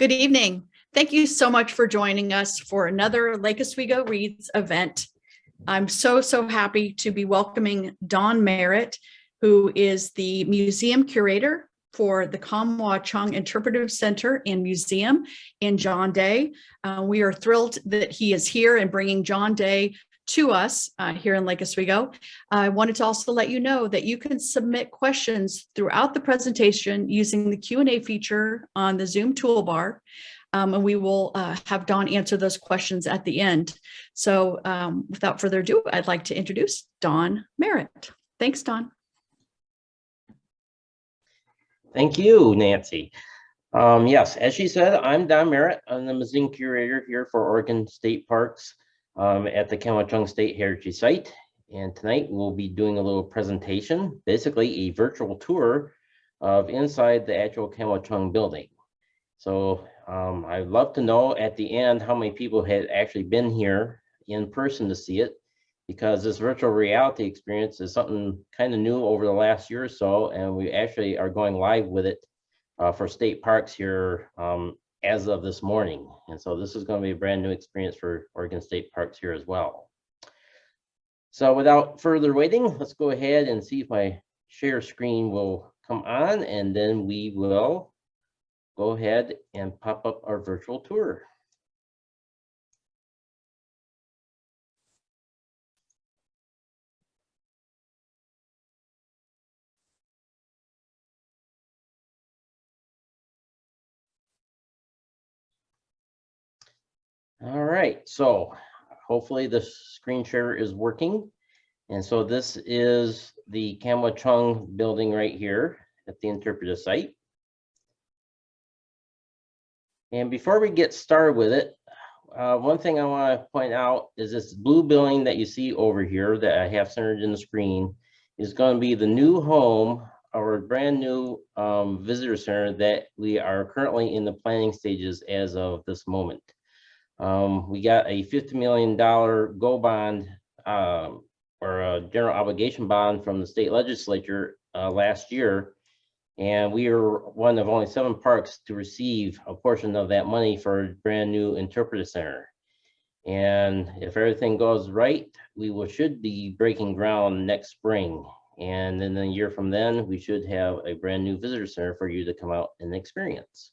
Good evening. Thank you so much for joining us for another Lake Oswego Reads event. I'm so happy to be welcoming Dawn Merritt, who is the museum curator for the Kam Wah Chung Interpretive Center and Museum in John Day. We are thrilled that he is here and bringing John Day to us here in Lake Oswego. I wanted to also let you know that you can submit questions throughout the presentation using the Q&A feature on the Zoom toolbar, and we will have Dawn answer those questions at the end. So without further ado, I'd like to introduce Dawn Merritt. Thanks, Dawn. Thank you, Nancy. Yes, as she said, I'm Don Merritt. I'm the museum curator here for Oregon State Parks at the Kam Wah Chung State Heritage Site. And tonight we'll be doing a little presentation, basically a virtual tour of inside the actual Kam Wah Chung building. So I'd love to know at the end how many people had actually been here in person to see it, because this virtual reality experience is something kind of new over the last year or so, and we actually are going live with it for state parks here as of this morning. And so this is going to be a brand new experience for Oregon State Parks here as well. So without further waiting, let's go ahead and see if my share screen will come on, and then we will go ahead and pop up our virtual tour. All right, so hopefully the screen share is working. And so this is the Kam Wah Chung building right here at the interpretive site. And before we get started with it, one thing I want to point out is this blue building that you see over here that I have centered in the screen is going to be the new home, our brand new visitor center that we are currently in the planning stages as of this moment. We got a $50 million GO bond or a general obligation bond from the state legislature last year. And we are one of only 7 parks to receive a portion of that money for a brand new interpretive center. And if everything goes right, we should be breaking ground next spring. And then a year from then, we should have a brand new visitor center for you to come out and experience.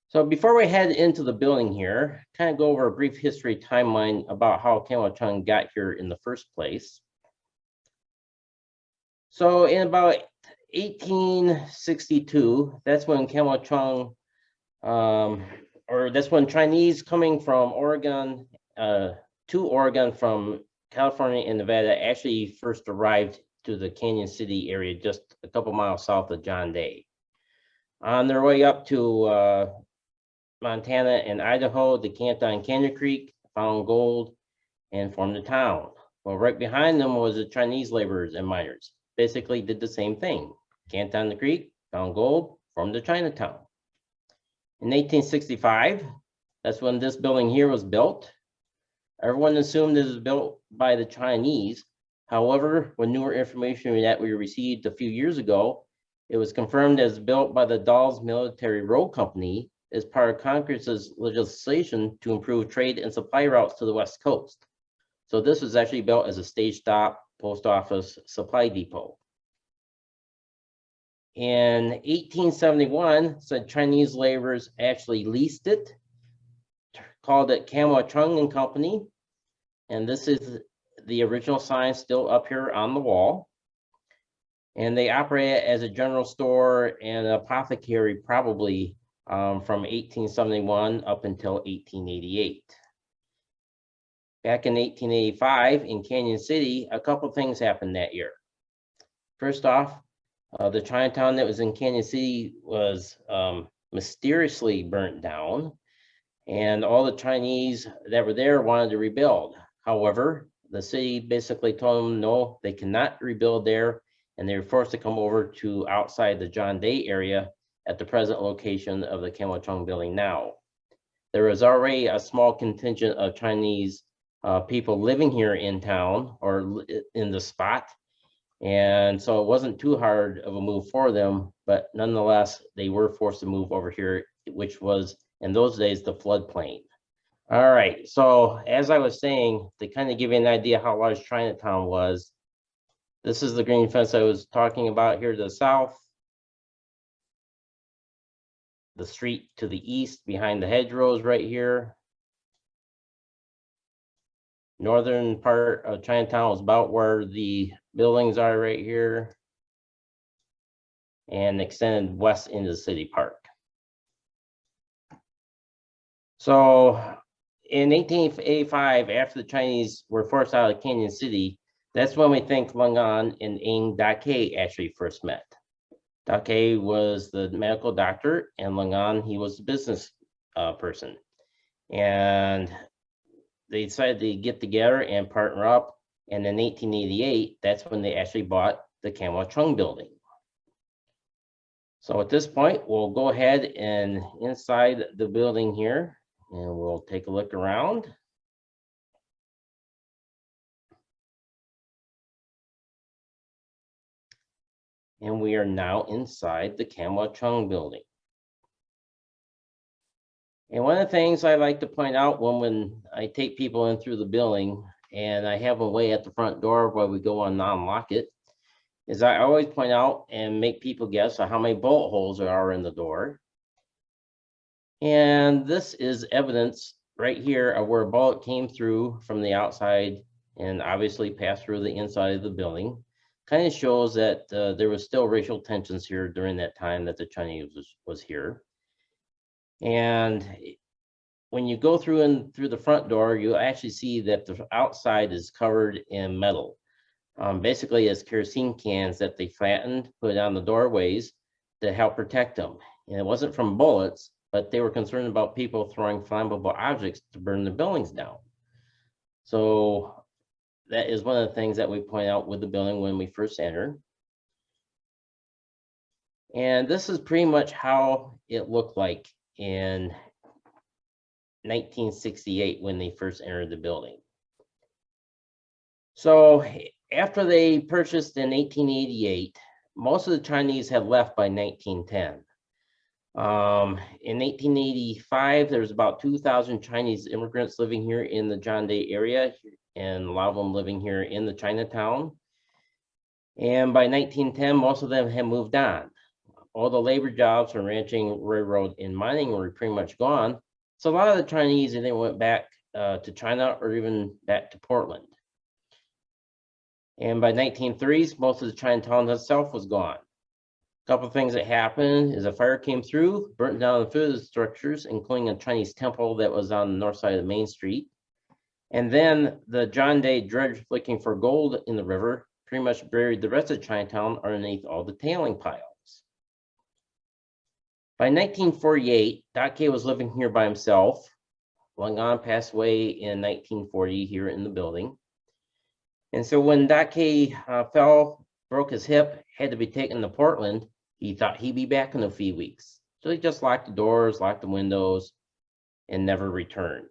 So before we head into the building here, kind of go over a brief history timeline about how Kam Wah Chung got here in the first place. So in about 1862, that's when Kam Wah Chung, or that's when Chinese coming from Oregon to Oregon from California and Nevada actually first arrived to the Canyon City area, just a couple miles south of John Day. On their way up to Montana and Idaho, they camped on Canyon Creek, found gold, and formed a town. Well, right behind them was the Chinese laborers and miners. Basically did the same thing. Camped on the creek, found gold, formed a Chinatown. In 1865, that's when this building here was built. Everyone assumed it was built by the Chinese. However, with newer information that we received a few years ago, it was confirmed as built by the Dawes Military Road Company as part of Congress's legislation to improve trade and supply routes to the West Coast. So this was actually built as a stage stop, post office, supply depot. In 1871, some Chinese laborers actually leased it, called it Kam Wah Chung and Company. And this is the original sign still up here on the wall. And they operated as a general store and an apothecary probably from 1871 up until 1888. Back in 1885 in Canyon City, a couple things happened that year. First off, the Chinatown that was in Canyon City was mysteriously burnt down, and all the Chinese that were there wanted to rebuild. However, the city basically told them no, they cannot rebuild there, and they were forced to come over to outside the John Day area at the present location of the Kam Wah Chung building now. There was already a small contingent of Chinese people living here in town or in the spot, And so it wasn't too hard of a move for them, but nonetheless, they were forced to move over here, which was in those days the floodplain. All right, so as I was saying, to kind of give you an idea how large Chinatown was, this is the green fence I was talking about here to the south. The street to the east behind the hedgerows right here. Northern part of Chinatown is about where the buildings are right here, and extended west into the city park. So in 1885, after the Chinese were forced out of Canyon City, that's when we think Lung An and Ng Da Kei actually first met. Da Kei was the medical doctor, and Lung An, he was the business person. And they decided to get together and partner up. And in 1888, that's when they actually bought the Kam Wah Chung building. So at this point, we'll go ahead and inside the building here, and we'll take a look around. And we are now inside the Kam Wah Chung building. And one of the things I like to point out when I take people in through the building, and I have them wait at the front door while we go and unlock it, is I always point out and make people guess how many bullet holes there are in the door. And this is evidence right here of where a bullet came through from the outside and obviously passed through the inside of the building. Kind of shows that there was still racial tensions here during that time that the Chinese was here. And when you go through the front door, you actually see that the outside is covered in metal. Basically, it's kerosene cans that they flattened, put on the doorways to help protect them. And it wasn't from bullets, but they were concerned about people throwing flammable objects to burn the buildings down. So that is one of the things that we point out with the building when we first enter. And this is pretty much how it looked like in 1968 when they first entered the building. So after they purchased in 1888, most of the Chinese had left by 1910. In 1885, there was about 2,000 Chinese immigrants living here in the John Day area, and a lot of them living here in the Chinatown. And by 1910, most of them had moved on. All the labor jobs from ranching, railroad, and mining were pretty much gone. So a lot of the Chinese, and they went back to China or even back to Portland. And by 1930s, most of the Chinatown itself was gone. A couple of things that happened is a fire came through, burnt down a few of the structures, including a Chinese temple that was on the north side of Main Street. And then the John Day dredge looking for gold in the river pretty much buried the rest of Chinatown underneath all the tailing piles. By 1948, Da Kei was living here by himself. Lung An passed away in 1940 here in the building. And so when Da Kei fell, broke his hip, had to be taken to Portland, he thought he'd be back in a few weeks. So he just locked the doors, locked the windows, and never returned.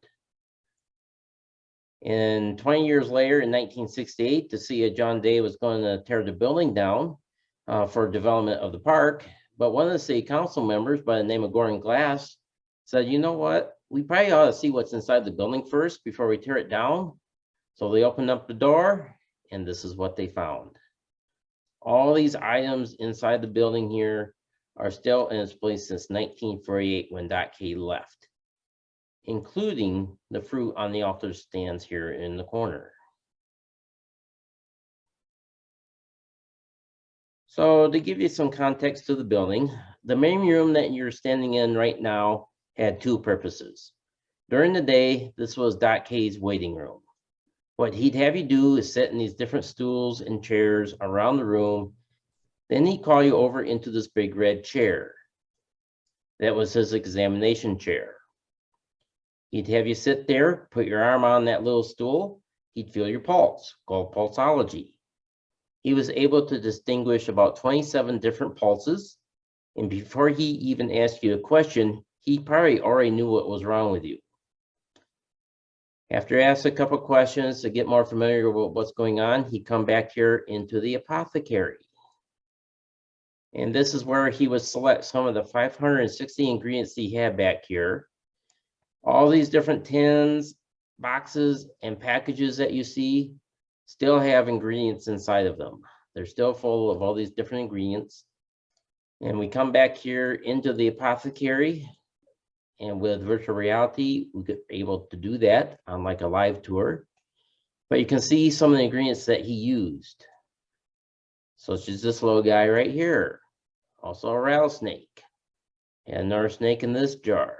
And 20 years later, in 1968, to see John Day was going to tear the building down for development of the park. But one of the city council members by the name of Gordon Glass said, you know what, we probably ought to see what's inside the building first before we tear it down. So they opened up the door, and this is what they found. All these items inside the building here are still in its place since 1948 when Da Kei left, including the fruit on the altar stands here in the corner. So to give you some context to the building, the main room that you're standing in right now had two purposes. During the day, this was Da Kei's waiting room. What he'd have you do is sit in these different stools and chairs around the room. Then he'd call you over into this big red chair. That was his examination chair. He'd have you sit there, put your arm on that little stool. He'd feel your pulse, called pulsology. He was able to distinguish about 27 different pulses. And before he even asked you a question, he probably already knew what was wrong with you. After he asked a couple questions to get more familiar with what's going on, he'd come back here into the apothecary. And this is where he would select some of the 560 ingredients he had back here. All these different tins, boxes, and packages that you see still have ingredients inside of them. They're still full of all these different ingredients. And we come back here into the apothecary, and with virtual reality, we could be able to do that on like a live tour. But you can see some of the ingredients that he used. Such as this little guy right here. Also a rattlesnake. And another snake in this jar.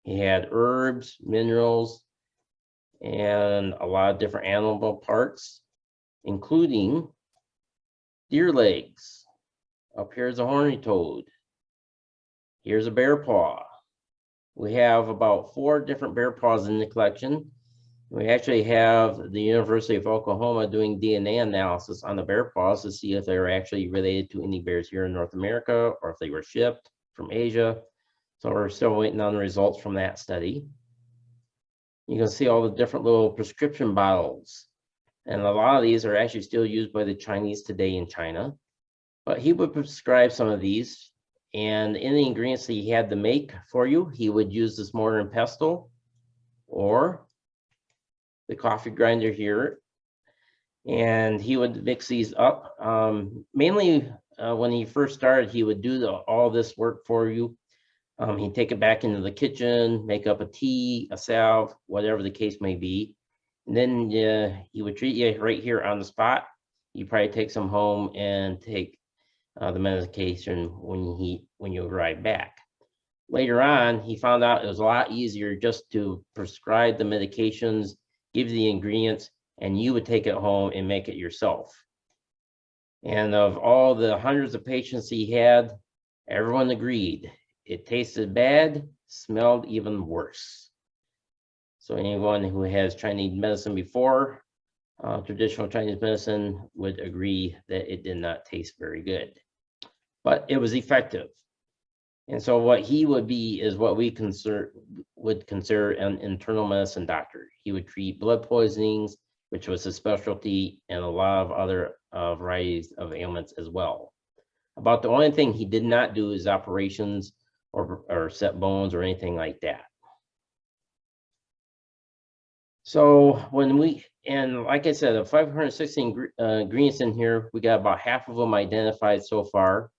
He had herbs, minerals, and a lot of different animal parts, including deer legs. Up here's a horny toad. Here's a bear paw. We have about 4 different bear paws in the collection. We actually have the University of Oklahoma doing DNA analysis on the bear paws to see if they were actually related to any bears here in North America or if they were shipped from Asia. So we're still waiting on the results from that study. You can see all the different little prescription bottles. And a lot of these are actually still used by the Chinese today in China. But he would prescribe some of these. And in the ingredients that he had to make for you, he would use this mortar and pestle or the coffee grinder here. And he would mix these up. Mainly when he first started, he would do all this work for you. He'd take it back into the kitchen, make up a tea, a salve, whatever the case may be. And then he would treat you right here on the spot. You probably take some home and take the medication when you arrive back. Later on, he found out it was a lot easier just to prescribe the medications, give the ingredients, and you would take it home and make it yourself. And of all the hundreds of patients he had, everyone agreed it tasted bad, smelled even worse. So anyone who has Chinese medicine before, traditional Chinese medicine, would agree that it did not taste very good. But it was effective. And so what he would be is what we would consider an internal medicine doctor. He would treat blood poisonings, which was his specialty, and a lot of other varieties of ailments as well. About the only thing he did not do is operations or set bones or anything like that. So and like I said, of 560 ingredients in here, we got about half of them identified so far.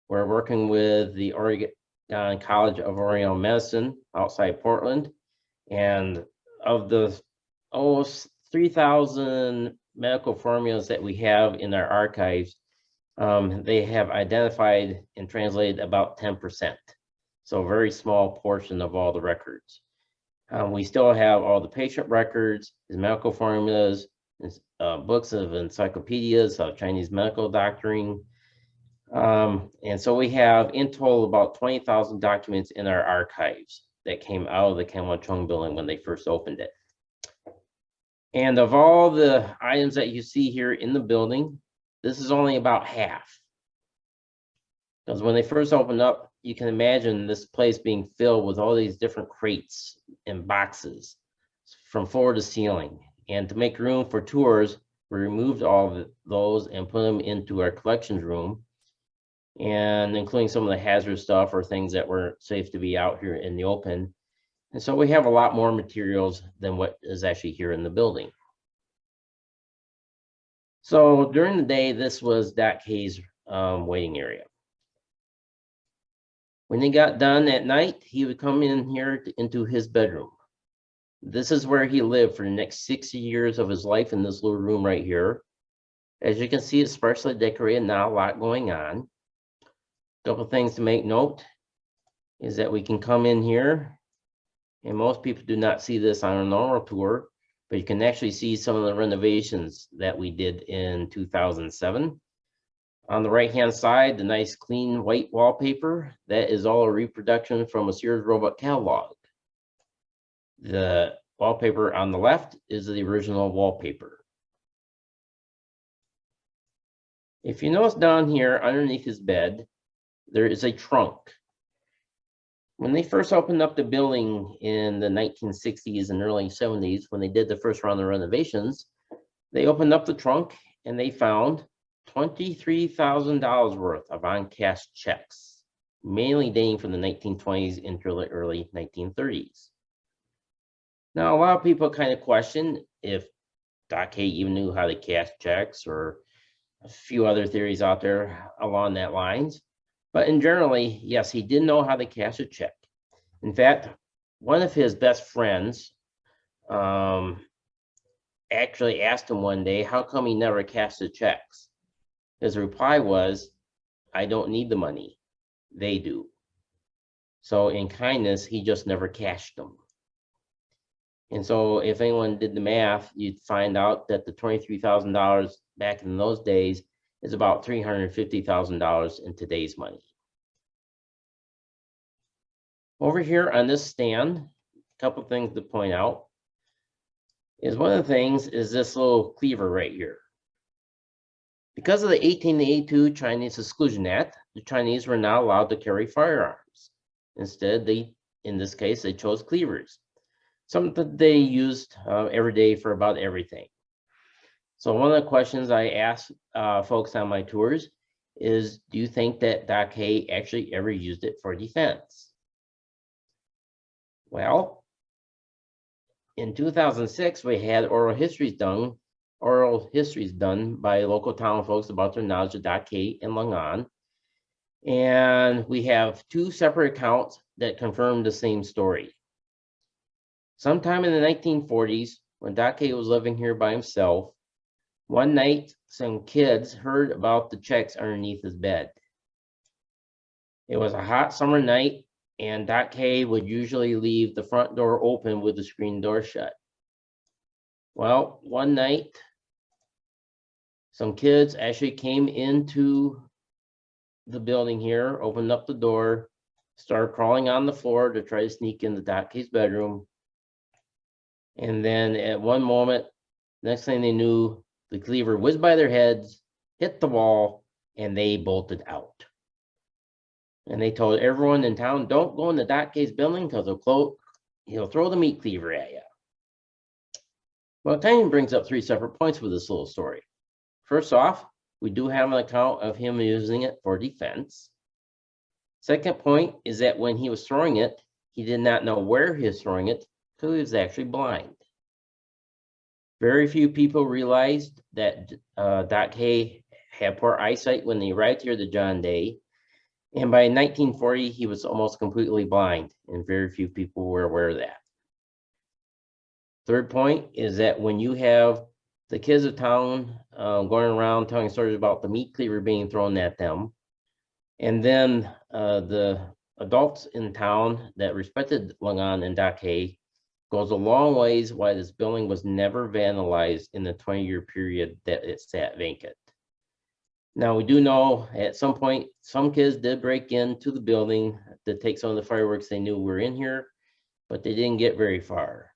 We're working with the Oregon College of Oriental Medicine outside Portland. And of the 3,000 medical formulas that we have in our archives, they have identified and translated about 10%. So a very small portion of all the records. We still have all the patient records, his medical formulas, his, books of encyclopedias of Chinese medical doctoring. And so we have in total about 20,000 documents in our archives that came out of the Kam Wah Chung building when they first opened it. And of all the items that you see here in the building, this is only about half. Because when they first opened up, you can imagine this place being filled with all these different crates and boxes from floor to ceiling. And to make room for tours, we removed all of those and put them into our collections room, and including some of the hazardous stuff or things that weren't safe to be out here in the open. And so we have a lot more materials than what is actually here in the building. So during the day, this was Doc Hay's waiting area. When he got done at night, he would come in here into his bedroom. This is where he lived for the next 60 years of his life, in this little room right here. As you can see, it's sparsely decorated, not a lot going on. A couple things to make note is that we can come in here, and most people do not see this on a normal tour, but you can actually see some of the renovations that we did in 2007. On the right-hand side, the nice clean white wallpaper, that is all a reproduction from a Sears Roebuck catalog. The wallpaper on the left is the original wallpaper. If you notice down here underneath his bed, there is a trunk. When they first opened up the building in the 1960s and early 70s, when they did the first round of renovations, they opened up the trunk and they found $23,000 worth of uncashed checks, mainly dating from the 1920s into the early 1930s. Now, a lot of people kind of question if Doc Hay even knew how to cash checks, or a few other theories out there along that lines. But in generally, yes, he did know how to cash a check. In fact, one of his best friends actually asked him one day, how come he never cashed the checks? His reply was, I don't need the money. They do. So in kindness, he just never cashed them. And so if anyone did the math, you'd find out that the $23,000 back in those days is about $350,000 in today's money. Over here on this stand, a couple things to point out is one of the things is this little cleaver right here. Because of the 1882 Chinese Exclusion Act, the Chinese were not allowed to carry firearms. Instead, in this case, they chose cleavers, something that they used every day for about everything. So one of the questions I ask folks on my tours is, do you think that Doc Hay actually ever used it for defense? Well, in 2006, we had oral histories done by local town folks about their knowledge of Doc Hay and Lung On. And we have two separate accounts that confirm the same story. Sometime in the 1940s, when Doc Hay was living here by himself, one night, some kids heard about the checks underneath his bed. It was a hot summer night, and Doc Hay would usually leave the front door open with the screen door shut. Well, one night, some kids actually came into the building here, opened up the door, started crawling on the floor to try to sneak into Doc Hay's bedroom. And then at one moment, next thing they knew, the cleaver whizzed by their heads, hit the wall, and they bolted out. And they told everyone in town, don't go in the Doc Hay's building because he'll throw the meat cleaver at you. Well, it kind of brings up three separate points with this little story. First off, we do have an account of him using it for defense. Second point is that when he was throwing it, he did not know where he was throwing it because he was actually blind. Very few people realized that Doc Hay had poor eyesight when he arrived here to John Day. And by 1940, he was almost completely blind, and very few people were aware of that. Third point is that when you have the kids of town going around telling stories about the meat cleaver being thrown at them, and then the adults in town that respected Lung On and Doc Hay, goes a long ways why this building was never vandalized in the 20-year period that it sat vacant. Now, we do know at some point, some kids did break into the building to take some of the fireworks they knew were in here, but they didn't get very far.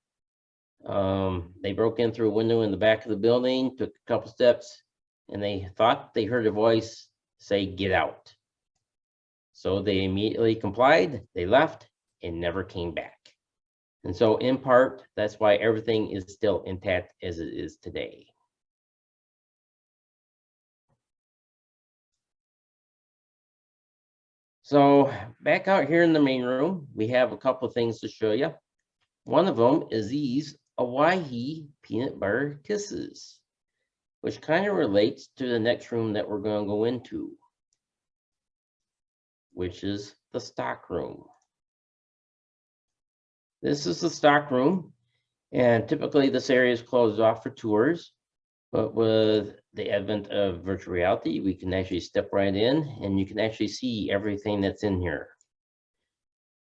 They broke in through a window in the back of the building, took a couple steps, and they thought they heard a voice say, "Get out." So they immediately complied, they left, and never came back. And so in part, that's why everything is still intact as it is today. So back out here in the main room, we have a couple of things to show you. One of them is these Hawaii peanut butter kisses, which kind of relates to the next room that we're going to go into, which is the stock room. This is the stock room, and typically this area is closed off for tours, but with the advent of virtual reality, we can actually step right in and you can actually see everything that's in here.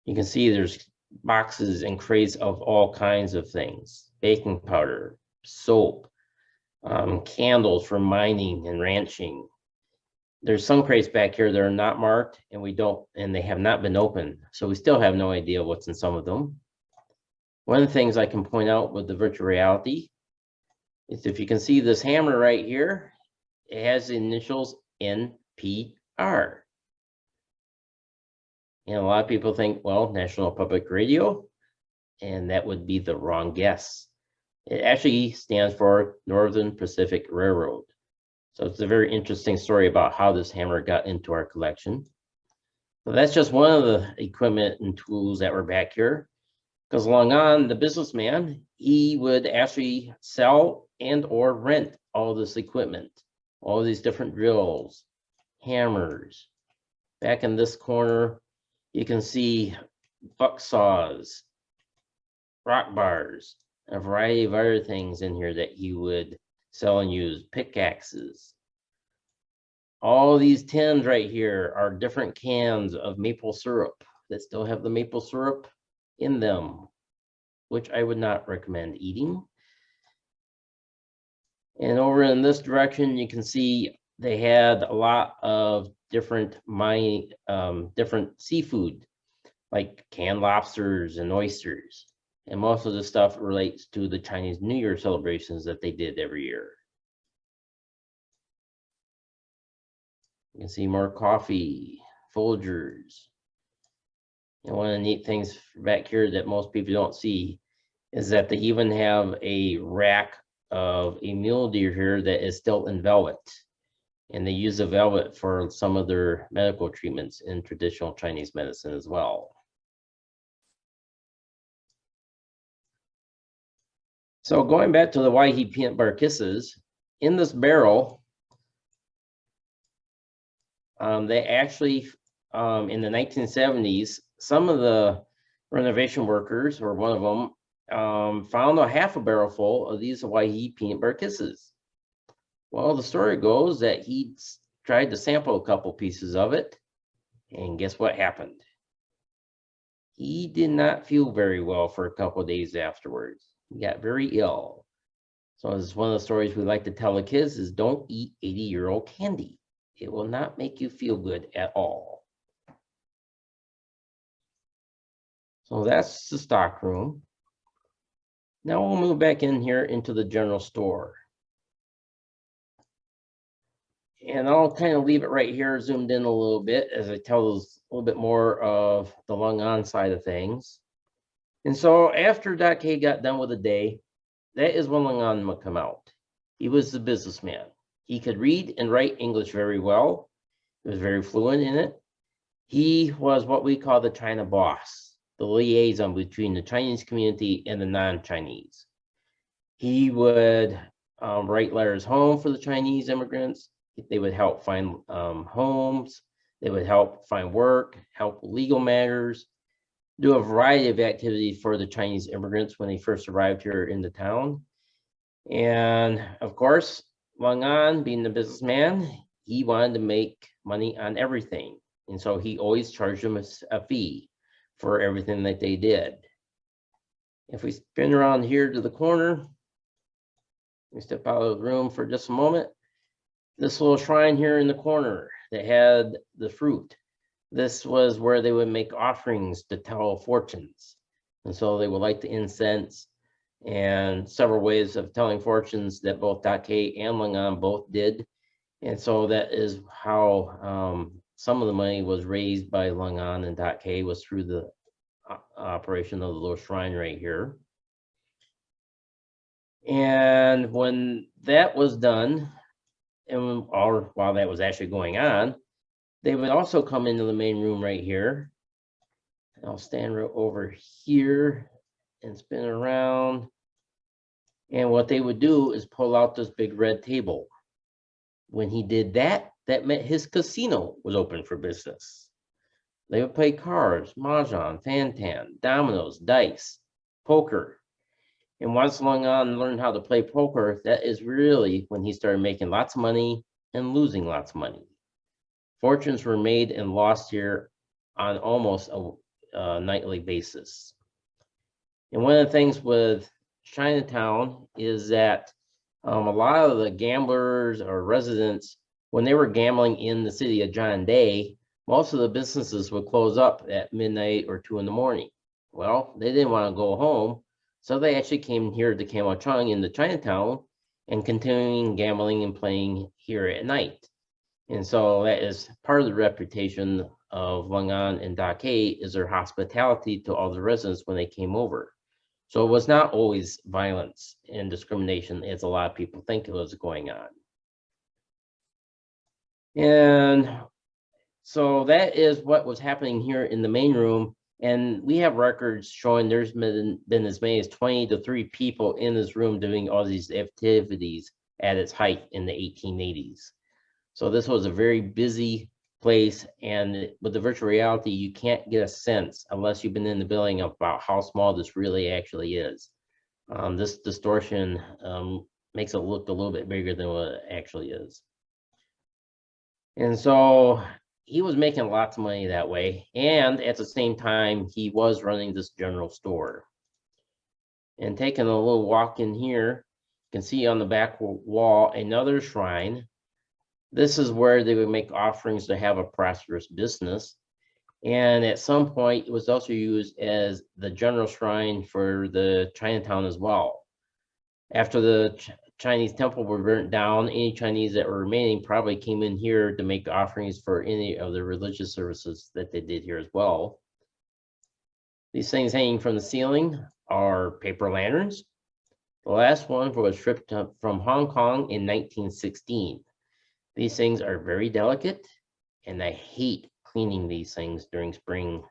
You can see there's boxes and crates of all kinds of things: baking powder, soap, candles for mining and ranching. There's some crates back here that are not marked, and they have not been opened, so we still have no idea what's in some of them. One of the things I can point out with the virtual reality is if you can see this hammer right here, it has the initials NPR. And a lot of people think, well, National Public Radio, and that would be the wrong guess. It actually stands for Northern Pacific Railroad. So it's a very interesting story about how this hammer got into our collection. So that's just one of the equipment and tools that were back here. Because Long On, the businessman, he would actually sell and or rent all this equipment, all these different drills, hammers. Back in this corner, you can see buck saws, rock bars, a variety of other things in here that he would sell and use, pickaxes. All these tins right here are different cans of maple syrup that still have the maple syrup in them, which I would not recommend eating. And over in this direction, you can see they had a lot of different different seafood, like canned lobsters and oysters. And most of the stuff relates to the Chinese New Year celebrations that they did every year. You can see more coffee, Folgers. And one of the neat things back here that most people don't see is that they even have a rack of a mule deer here that is still in velvet. And they use the velvet for some of their medical treatments in traditional Chinese medicine as well. So going back to the Waihi peanut butter kisses, in this barrel, they actually, in the 1970s, some of the renovation workers, or one of them, found a half a barrel full of these Waihi peanut butter kisses. Well, the story goes that he tried to sample a couple pieces of it, and guess what happened? He did not feel very well for a couple of days afterwards. He got very ill. So it's one of the stories we like to tell the kids is don't eat 80-year-old candy. It will not make you feel good at all. So that's the stock room. Now we'll move back in here into the general store. And I'll kind of leave it right here, zoomed in a little bit as I tell us a little bit more of the Long On side of things. And so after Doc K got done with the day, that is when Long On would come out. He was the businessman. He could read and write English very well. He was very fluent in it. He was what we call the China boss, the liaison between the Chinese community and the non-Chinese. He would write letters home for the Chinese immigrants. They would help find homes. They would help find work, help with legal matters, do a variety of activities for the Chinese immigrants when they first arrived here in the town. And of course, Long On, being the businessman, he wanted to make money on everything. And so he always charged them a fee for everything that they did. If we spin around here to the corner, we step out of the room for just a moment. This little shrine here in the corner that had the fruit. This was where they would make offerings to tell fortunes. And so they would light the incense, and several ways of telling fortunes that both Doc K and Long On both did. And so that is how some of the money was raised by Long On and Doc K was through the operation of the little shrine right here. And when that was done, and or while that was actually going on, they would also come into the main room right here. And I'll stand right over here and spin around. And what they would do is pull out this big red table. When he did that, that meant his casino was open for business. They would play cards, mahjong, fan-tan, dominoes, dice, poker. And once Long On learned how to play poker, that is really when he started making lots of money and losing lots of money. Fortunes were made and lost here on almost a nightly basis. And one of the things with Chinatown is that a lot of the gamblers or residents, when they were gambling in the city of John Day, most of the businesses would close up at midnight or 2 in the morning. Well, they didn't want to go home, so they actually came here to Kam Wah Chung in the Chinatown and continuing gambling and playing here at night. And so that is part of the reputation of Langan and Dake is their hospitality to all the residents when they came over. So it was not always violence and discrimination as a lot of people think it was going on. And so that is what was happening here in the main room. And we have records showing there's been as many as 20 to 30 people in this room doing all these activities at its height in the 1880s. So this was a very busy place, and with the virtual reality, you can't get a sense unless you've been in the building about how small this really actually is. This distortion makes it look a little bit bigger than what it actually is. And so he was making lots of money that way, and at the same time, he was running this general store. And taking a little walk in here, you can see on the back wall another shrine. This is where they would make offerings to have a prosperous business. And at some point, it was also used as the general shrine for the Chinatown as well. After the Chinese temple were burnt down, any Chinese that were remaining probably came in here to make offerings for any of the religious services that they did here as well. These things hanging from the ceiling are paper lanterns. The last one was shipped from Hong Kong in 1916. These things are very delicate, and I hate cleaning these things during spring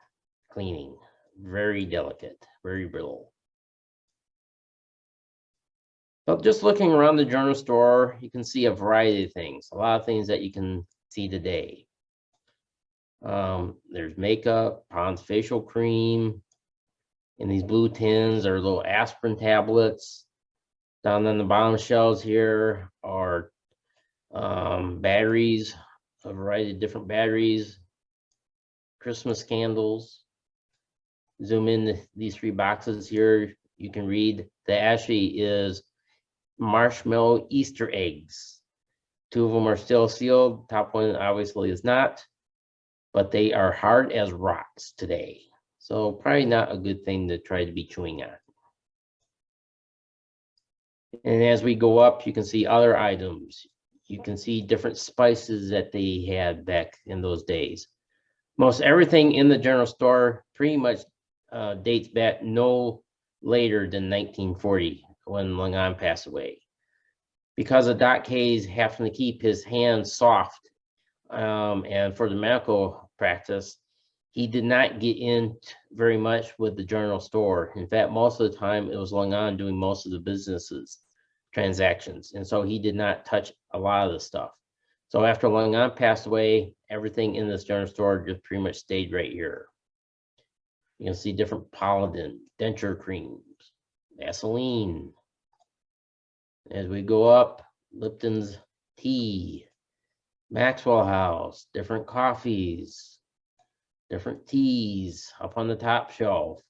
cleaning. Very delicate, very brittle. But just looking around the general store, you can see a variety of things, a lot of things that you can see today. There's makeup, Pond's facial cream. In these blue tins are little aspirin tablets. Down on the bottom shelves here are batteries, a variety of different batteries, Christmas candles. Zoom in these 3 boxes here. You can read that actually is marshmallow Easter eggs. 2 of them are still sealed. Top one obviously is not, but they are hard as rocks today. So probably not a good thing to try to be chewing on. And as we go up, you can see other items. You can see different spices that they had back in those days. Most everything in the general store pretty much dates back no later than 1940 when Langan passed away. Because of Doc Hayes having to keep his hands soft and for the medical practice, he did not get in very much with the general store. In fact, most of the time it was Langan doing most of the businesses transactions, and so he did not touch a lot of the stuff. So after Langan passed away, everything in this general store just pretty much stayed right here. You can see different Polidin, denture creams, Vaseline. As we go up, Lipton's tea, Maxwell House, different coffees, different teas up on the top shelf,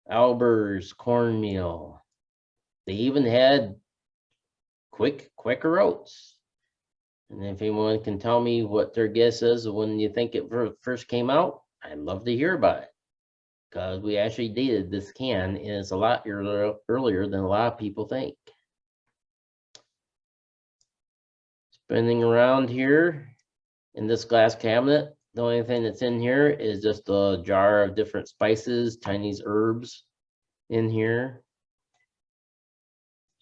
Alber's cornmeal. They even had Quaker oats. And if anyone can tell me what their guess is when you think it first came out, I'd love to hear about it. Because we actually dated this can, and it's a lot earlier than a lot of people think. Spinning around here in this glass cabinet, the only thing that's in here is just a jar of different spices, Chinese herbs in here.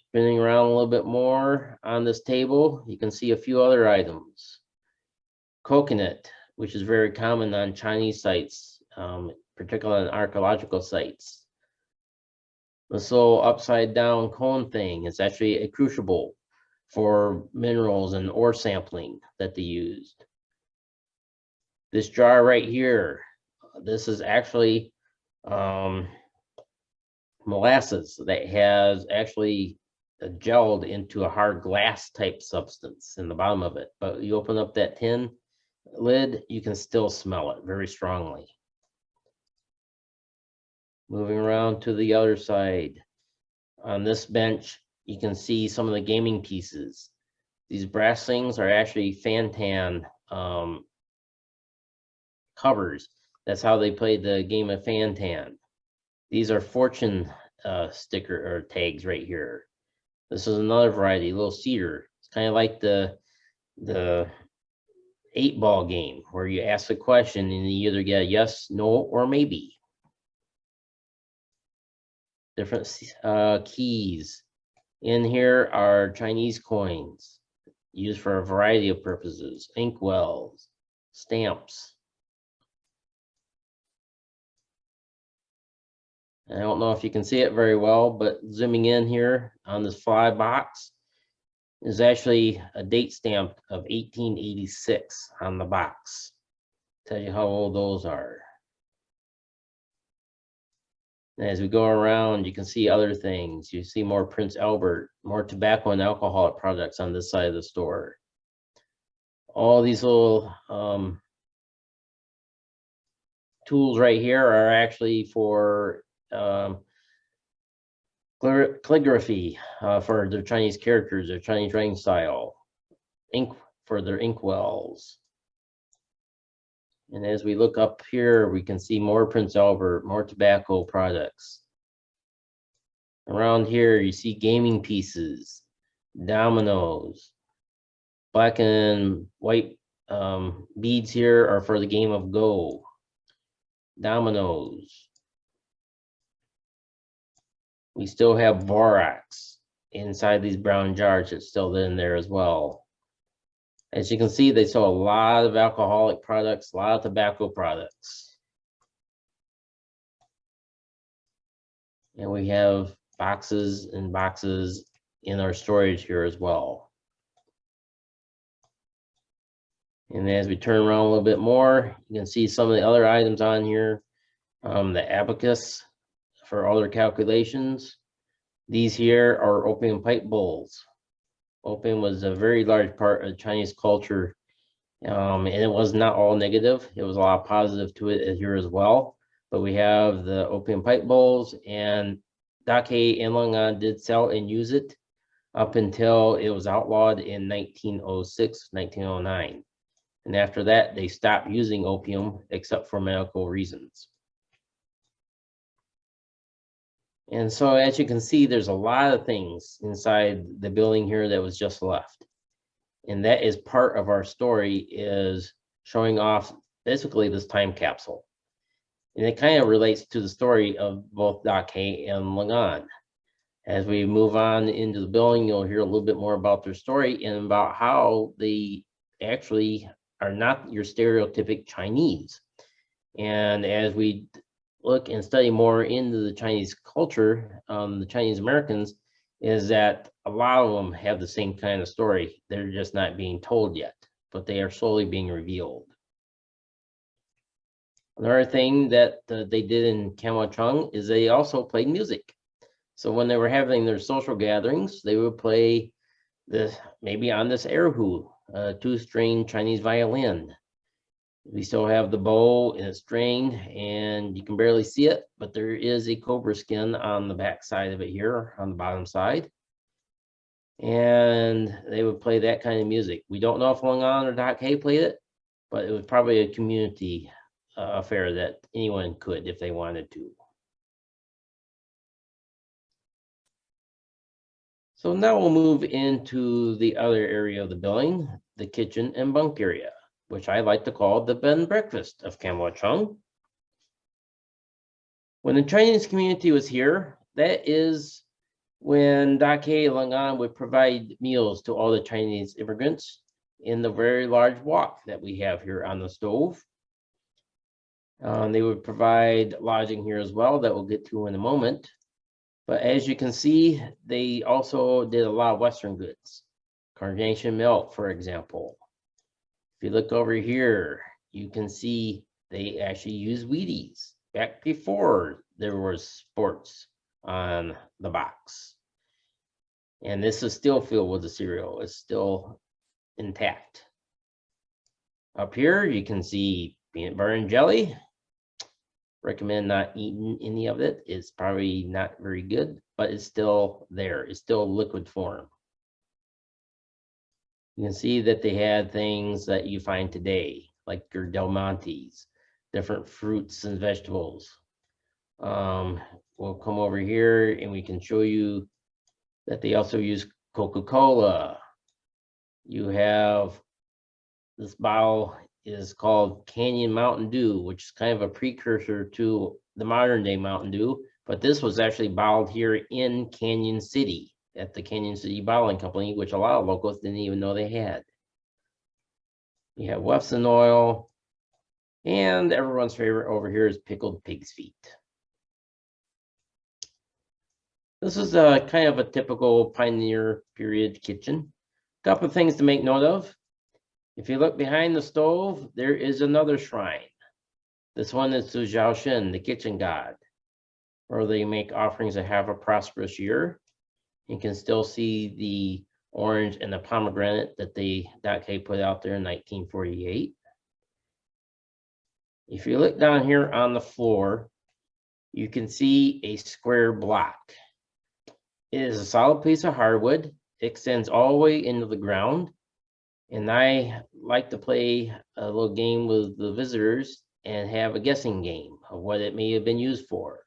Spinning around a little bit more on this table, you can see a few other items. Coconut, which is very common on Chinese sites, particularly on archaeological sites. This little upside down cone thing is actually a crucible for minerals and ore sampling that they used. This jar right here, this is actually molasses that has actually gelled into a hard glass type substance in the bottom of it. But you open up that tin lid, you can still smell it very strongly. Moving around to the other side. On this bench, you can see some of the gaming pieces. These brass things are actually Fantan covers. That's how they played the game of Fantan. These are fortune sticker or tags right here. This is another variety, little cedar. It's kind of like the 8-ball game where you ask a question and you either get a yes, no, or maybe. Different keys. In here are Chinese coins used for a variety of purposes, inkwells, stamps. I don't know if you can see it very well, but zooming in here on this fly box is actually a date stamp of 1886 on the box. Tell you how old those are. And as we go around, you can see other things. You see more Prince Albert, more tobacco and alcoholic products on this side of the store. All these little tools right here are actually for calligraphy for their Chinese characters, their Chinese writing style, ink for their inkwells. And as we look up here, we can see more Prince Albert, more tobacco products. Around here, you see gaming pieces, dominoes, black and white beads here are for the game of Go, dominoes. We still have borax inside these brown jars that's still in there as well. As you can see, they sell a lot of alcoholic products, a lot of tobacco products. And we have boxes and boxes in our storage here as well. And as we turn around a little bit more, you can see some of the other items on here. The abacus for all their calculations. These here are opium pipe bowls. Opium was a very large part of Chinese culture, and it was not all negative. It was a lot positive to it here as well. But we have the opium pipe bowls, and Dake and Langan did sell and use it up until it was outlawed in 1906, 1909. And after that, they stopped using opium except for medical reasons. And so as you can see, there's a lot of things inside the building here that was just left. And that is part of our story, is showing off basically this time capsule. And it kind of relates to the story of both Dake and Langan. As we move on into the building, you'll hear a little bit more about their story and about how they actually are not your stereotypic Chinese. And as we look and study more into the Chinese culture, the Chinese Americans, is that a lot of them have the same kind of story. They're just not being told yet, but they are slowly being revealed. Another thing that they did in Kam Wah Chung is they also played music. So when they were having their social gatherings, they would play this, maybe on this erhu, a 2-string Chinese violin. We still have the bow and it's stringed, and you can barely see it, but there is a cobra skin on the back side of it here, on the bottom side. And they would play that kind of music. We don't know if Langan or Dake played it, but it was probably a community affair that anyone could if they wanted to. So now we'll move into the other area of the building, the kitchen and bunk area, which I like to call the bed and breakfast of Kam Wah Chung. When the Chinese community was here, that is when Dake and Langan would provide meals to all the Chinese immigrants in the very large wok that we have here on the stove. They would provide lodging here as well, that we'll get to in a moment. But as you can see, they also did a lot of Western goods. Carnation milk, for example. If you look over here, you can see they actually use Wheaties back before there was sports on the box. And this is still filled with the cereal. It's still intact. Up here, you can see peanut butter and jelly. Recommend not eating any of it. It's probably not very good, but it's still there. It's still liquid form. You can see that they had things that you find today, like your Del Montes, different fruits and vegetables. We'll come over here and we can show you that they also use Coca-Cola. You have this bottle is called Canyon Mountain Dew, which is kind of a precursor to the modern day Mountain Dew. But this was actually bottled here in Canyon City at the Canyon City Bottling Company, which a lot of locals didn't even know they had. You have Wesson oil, and everyone's favorite over here is pickled pig's feet. This is a kind of a typical pioneer period kitchen. A couple of things to make note of. If you look behind the stove, there is another shrine. This one is to Zhao Shen, the kitchen god, where they make offerings that have a prosperous year. You can still see the orange and the pomegranate that K put out there in 1948. If you look down here on the floor, you can see a square block. It is a solid piece of hardwood. It extends all the way into the ground. And I like to play a little game with the visitors and have a guessing game of what it may have been used for.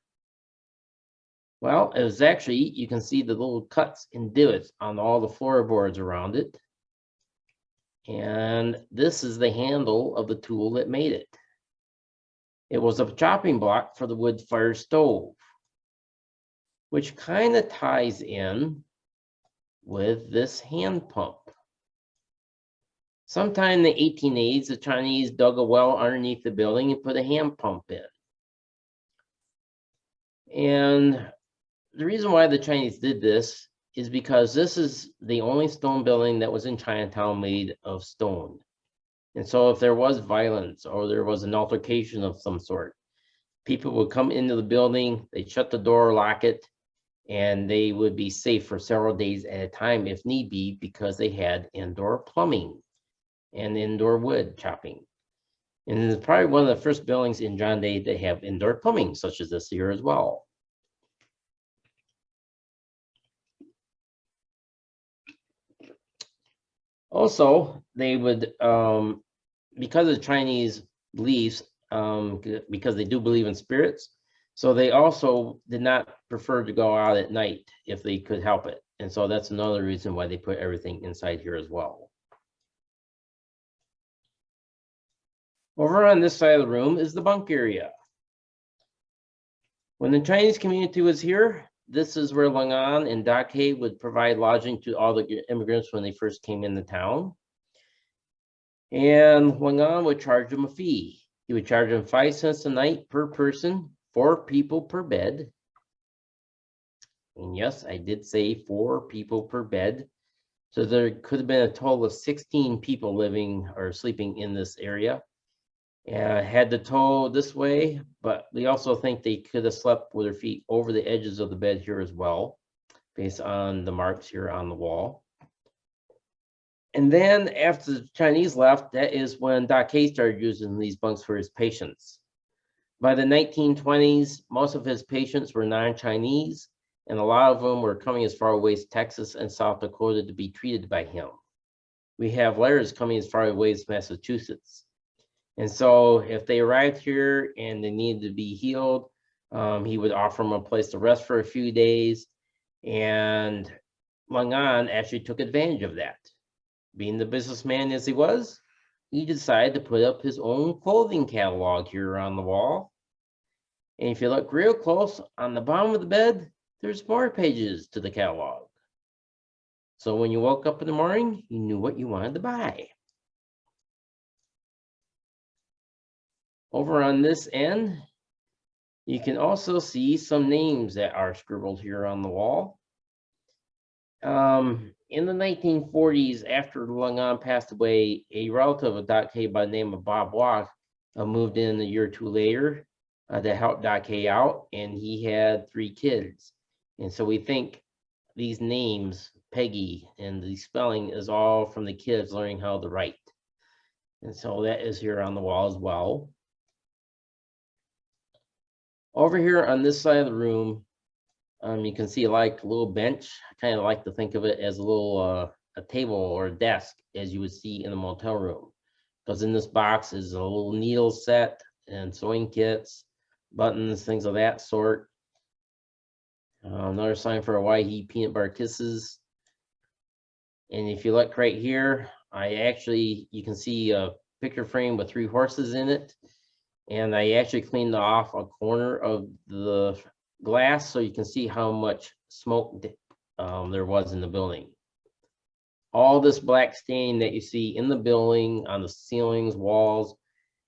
Well, it was actually, you can see the little cuts and divots on all the floorboards around it. And this is the handle of the tool that made it. It was a chopping block for the wood fire stove, which kind of ties in with this hand pump. Sometime in the 1880s, the Chinese dug a well underneath the building and put a hand pump in. And the reason why the Chinese did this is because this is the only stone building that was in Chinatown made of stone. And so if there was violence or there was an altercation of some sort, people would come into the building, they'd shut the door, lock it, and they would be safe for several days at a time if need be, because they had indoor plumbing and indoor wood chopping. And it's probably one of the first buildings in John Day that have indoor plumbing, such as this here as well. Also, they would, because of Chinese beliefs, because they do believe in spirits, so they also did not prefer to go out at night if they could help it. And so that's another reason why they put everything inside here as well. Over on this side of the room is the bunk area. When the Chinese community was here, this is where Lung An and Da K would provide lodging to all the immigrants when they first came into town. And Lung An would charge them a fee. He would charge them 5 cents a night per person, 4 people per bed. And yes, I did say 4 people per bed. So there could have been a total of 16 people living or sleeping in this area. Had the toe this way, but we also think they could have slept with their feet over the edges of the bed here as well, based on the marks here on the wall. And then after the Chinese left, that is when Da K started using these bunks for his patients. By the 1920s, most of his patients were non-Chinese, and a lot of them were coming as far away as Texas and South Dakota to be treated by him. We have letters coming as far away as Massachusetts. And so if they arrived here and they needed to be healed, he would offer them a place to rest for a few days. And Lung An actually took advantage of that. Being the businessman as he was, he decided to put up his own clothing catalog here on the wall. And if you look real close on the bottom of the bed, there's more pages to the catalog. So when you woke up in the morning, you knew what you wanted to buy. Over on this end, you can also see some names that are scribbled here on the wall. In the 1940s, after Lung An passed away, a relative of Da K by the name of Bob Wah moved in a year or two later to help Da K out, and he had 3 kids. And so we think these names, Peggy, and the spelling is all from the kids learning how to write. And so that is here on the wall as well. Over here on this side of the room, you can see like a little bench. I kind of like to think of it as a little a table or a desk, as you would see in a motel room. Because in this box is a little needle set and sewing kits, buttons, things of that sort. Another sign for Hawaii peanut butter kisses. And if you look right here you can see a picture frame with 3 horses in it. And I actually cleaned off a corner of the glass so you can see how much smoke there was in the building. All this black stain that you see in the building, on the ceilings, walls,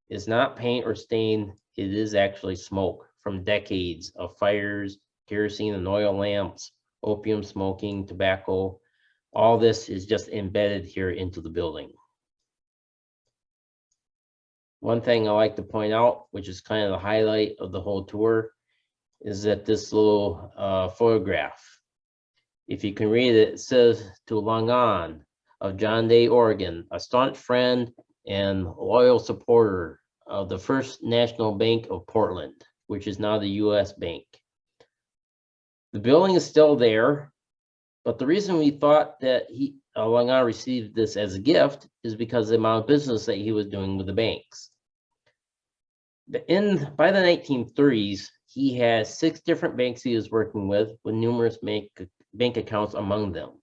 is not paint or stain. It is actually smoke from decades of fires, kerosene and oil lamps, opium smoking, tobacco. All this is just embedded here into the building. One thing I like to point out, which is kind of the highlight of the whole tour, is that this little photograph. If you can read it, it says, "To Long On of John Day, Oregon, a staunch friend and loyal supporter of the First National Bank of Portland," which is now the U.S. Bank. The building is still there, but the reason we thought that Long On received this as a gift is because of the amount of business that he was doing with the banks. By the 1930s, he has 6 different banks he was working with numerous bank accounts among them.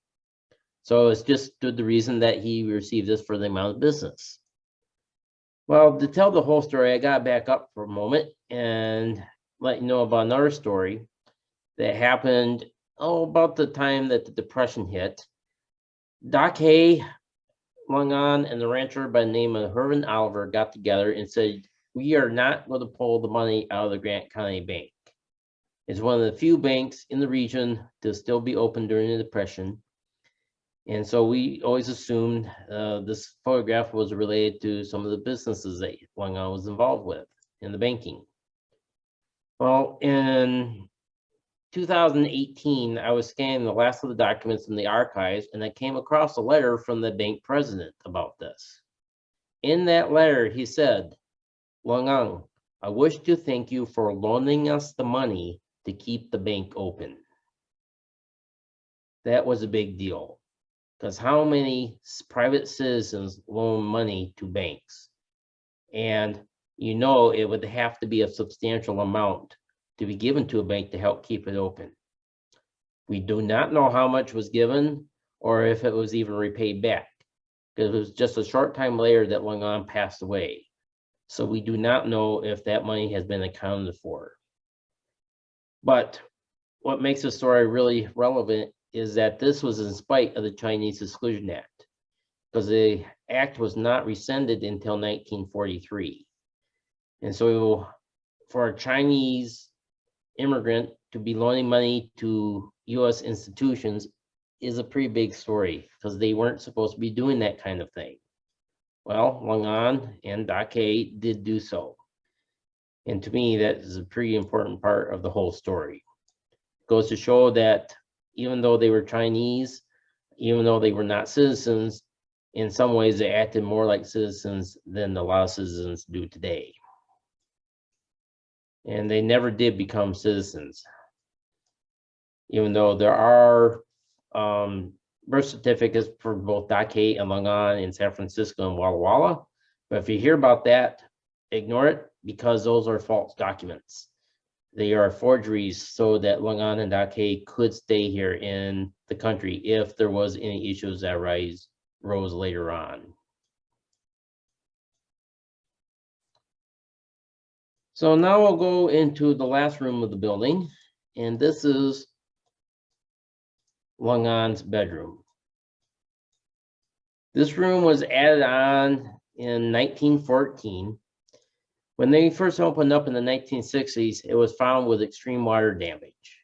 So it's just the reason that he received this for the amount of business. Well, to tell the whole story, I got back up for a moment and let you know about another story that happened about the time that the Depression hit. Doc Hay, Long On, and the rancher by the name of Herman Oliver got together and said, "We are not going to pull the money out of the Grant County Bank. It's one of the few banks in the region to still be open during the Depression." And so we always assumed this photograph was related to some of the businesses that Long On was involved with in the banking. Well, in 2018, I was scanning the last of the documents in the archives, and I came across a letter from the bank president about this. In that letter, he said, "Long On, I wish to thank you for loaning us the money to keep the bank open." That was a big deal, because how many private citizens loan money to banks? And it would have to be a substantial amount to be given to a bank to help keep it open. We do not know how much was given or if it was even repaid back, because it was just a short time later that Long On passed away. So we do not know if that money has been accounted for. But what makes the story really relevant is that this was in spite of the Chinese Exclusion Act, because the act was not rescinded until 1943. And so for a Chinese immigrant to be loaning money to U.S. institutions is a pretty big story, because they weren't supposed to be doing that kind of thing. Well, Long On and Doc Hay did do so. And to me, that is a pretty important part of the whole story. It goes to show that even though they were Chinese, even though they were not citizens, in some ways they acted more like citizens than a lot of citizens do today. And they never did become citizens, even though there are birth certificates for both Doc Hay and Long On in San Francisco and Walla Walla. But if you hear about that, ignore it, because those are false documents. They are forgeries so that Long On and Doc Hay could stay here in the country if there was any issues that rose later on. So now we'll go into the last room of the building, and this is Long On's bedroom. This room was added on in 1914. When they first opened up in the 1960s, it was found with extreme water damage.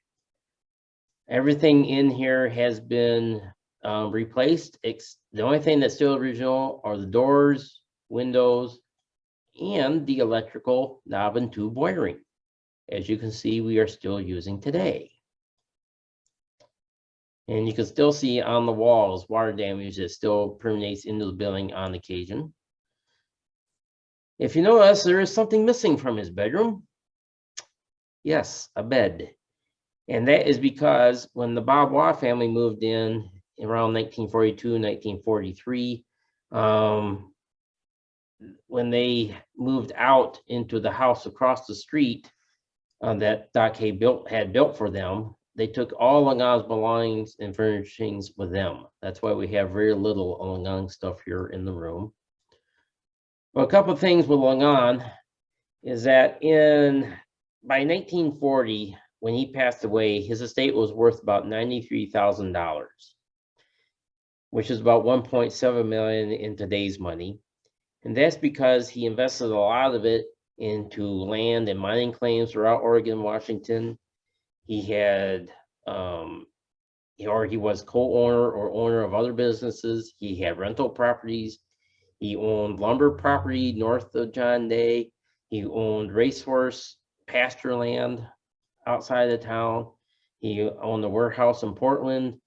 Everything in here has been replaced. The only thing that's still original are the doors, windows, and the electrical knob and tube wiring. As you can see, we are still using today. And you can still see on the walls water damage that still permeates into the building on occasion. If you notice, there is something missing from his bedroom. Yes, a bed. And that is because when the Kam Wah family moved in around 1942, 1943, when they moved out into the house across the street that Doc Hay had built for them, they took all Langan's belongings and furnishings with them. That's why we have very little Langan stuff here in the room. Well, a couple of things with Langan is that by 1940, when he passed away, his estate was worth about $93,000, which is about 1.7 million in today's money. And that's because he invested a lot of it into land and mining claims throughout Oregon and Washington. He had, or he was co-owner or owner of other businesses. He had rental properties. He owned lumber property north of John Day. He owned racehorse pasture land outside of town. He owned a warehouse in Portland.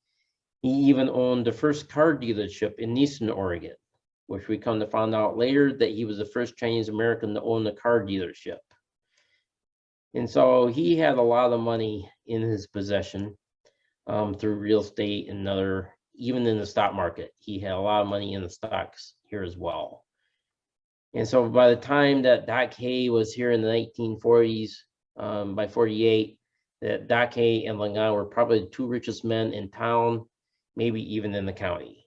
He even owned the first car dealership in Eastern Oregon, which we come to find out later that he was the first Chinese American to own a car dealership. And so he had a lot of money in his possession through real estate and even in the stock market. He had a lot of money in the stocks here as well. And so by the time that Doc Hay was here in the 1940s, by 48, that Doc Hay and Langan were probably the two richest men in town, maybe even in the county.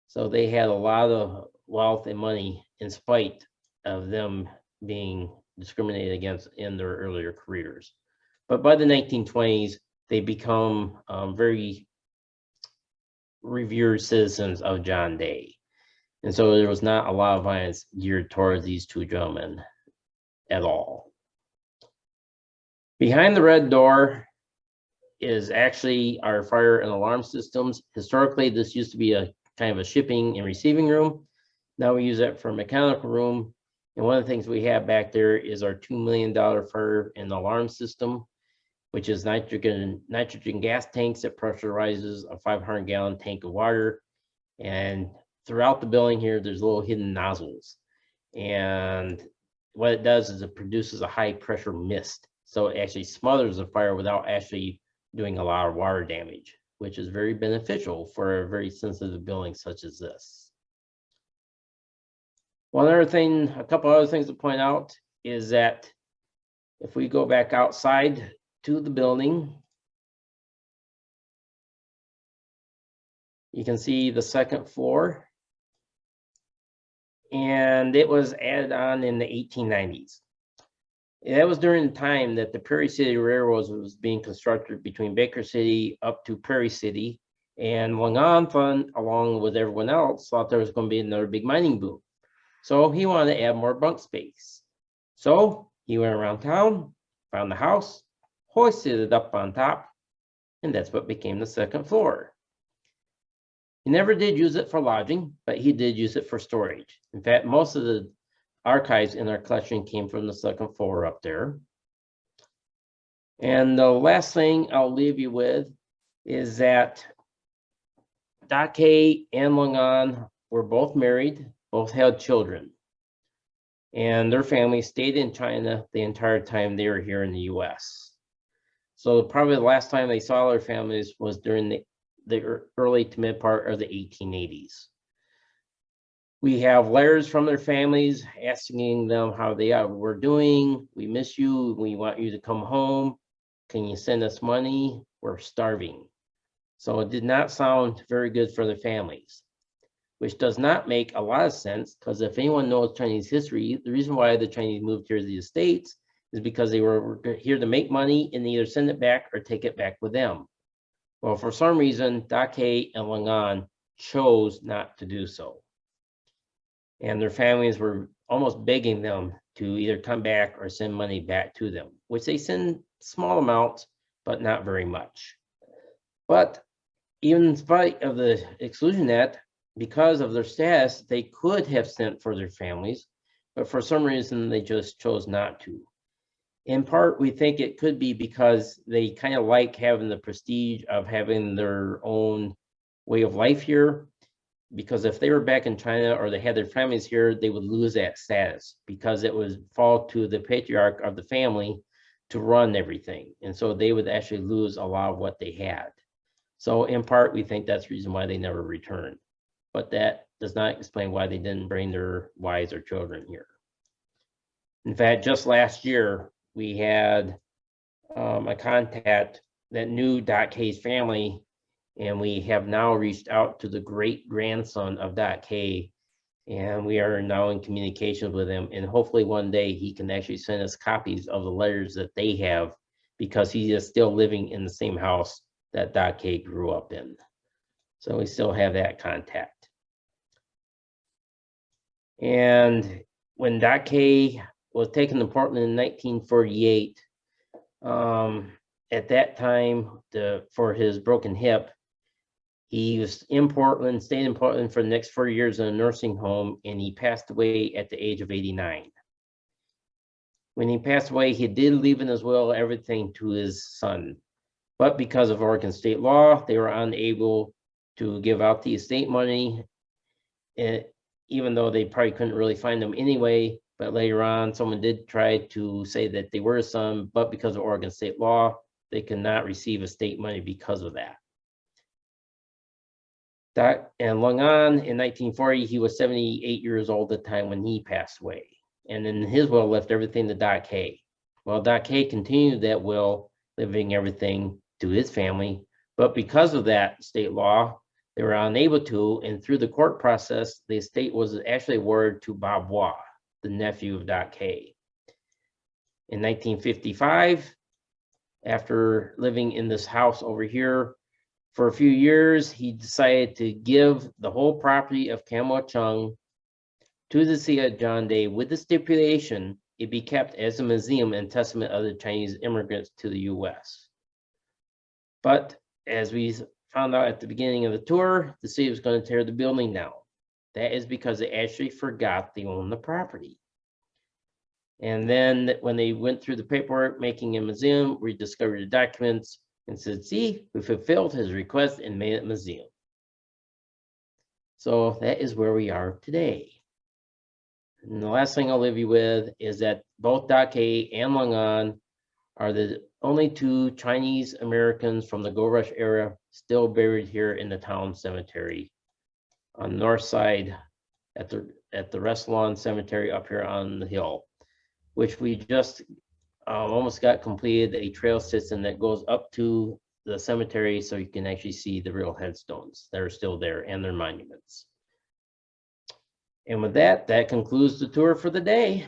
So they had a lot of wealth and money in spite of them being discriminated against in their earlier careers. But by the 1920s, they become very revered citizens of John Day. And so there was not a lot of violence geared towards these two gentlemen at all. Behind the red door is actually our fire and alarm systems. Historically, this used to be a kind of a shipping and receiving room. Now we use it for a mechanical room. And one of the things we have back there is our $2 million fire and alarm system, which is nitrogen gas tanks that pressurizes a 500-gallon tank of water. And throughout the building here, there's little hidden nozzles. And what it does is it produces a high pressure mist. So it actually smothers the fire without actually doing a lot of water damage, which is very beneficial for a very sensitive building such as this. A couple other things to point out is that if we go back outside to the building, you can see the second floor, and it was added on in the 1890s. That was during the time that the Prairie City Railroad was being constructed between Baker City up to Prairie City, and Langan, along with everyone else, thought there was going to be another big mining boom. So he wanted to add more bunk space. So he went around town, found the house, hoisted it up on top, and that's what became the second floor. He never did use it for lodging, but he did use it for storage. In fact, most of the archives in our collection came from the second floor up there. And the last thing I'll leave you with is that Doc Hay and Langan were both married, both had children, and their families stayed in China the entire time they were here in the US. So probably the last time they saw their families was during the early to mid part of the 1880s. We have letters from their families asking them how they were doing. We miss you. We want you to come home. Can you send us money? We're starving. So it did not sound very good for their families, which does not make a lot of sense, because if anyone knows Chinese history, the reason why the Chinese moved here to the States is because they were here to make money and either send it back or take it back with them. Well, for some reason, Doc Hay and Langan chose not to do so. And their families were almost begging them to either come back or send money back to them, which they send small amounts, but not very much. But even in spite of the Exclusion Act, because of their status, they could have sent for their families, but for some reason they just chose not to. In part, we think it could be because they kind of like having the prestige of having their own way of life here, because if they were back in China or they had their families here, they would lose that status because it would fall to the patriarch of the family to run everything. And so they would actually lose a lot of what they had. So in part, we think that's the reason why they never returned. But that does not explain why they didn't bring their wives or children here. In fact, just last year, we had a contact that knew Doc Kay's family, and we have now reached out to the great grandson of Doc Kay, and we are now in communication with him, and hopefully one day he can actually send us copies of the letters that they have, because he is still living in the same house that Doc Kay grew up in. So we still have that contact. And when Doc Kay was taken to Portland in 1948, at that time, for his broken hip, he was in Portland, stayed in Portland for the next 4 years in a nursing home, and he passed away at the age of 89. When he passed away, he did leave in his will everything to his son. But because of Oregon state law, they were unable to give out the estate money, even though they probably couldn't really find them anyway. But later on, someone did try to say that they were his son, but because of Oregon state law, they could not receive estate money because of that. And long on, in 1940, he was 78 years old at the time when he passed away. And then his will left everything to Doc Kay. Well, Doc Kay continued that will, leaving everything to his family. But because of that state law, they were unable to, and through the court process, the estate was actually awarded to Bob Wah, the nephew of Doc Kay. In 1955, after living in this house over here for a few years, he decided to give the whole property of Kam Wah Chung to the Sia John Day, with the stipulation it be kept as a museum and testament of the Chinese immigrants to the U.S. But as we found out at the beginning of the tour, the city was going to tear the building down. That is because they actually forgot they owned the property. And then when they went through the paperwork making a museum, we discovered the documents and said, see, we fulfilled his request and made it a museum. So that is where we are today. And the last thing I'll leave you with is that both Doc Kay and Long An are the only two Chinese Americans from the Gold Rush era still buried here in the town cemetery on the north side at the Rest Lawn Cemetery up here on the hill, which we just almost got completed, a trail system that goes up to the cemetery so you can actually see the real headstones that are still there and their monuments. And with that, that concludes the tour for the day.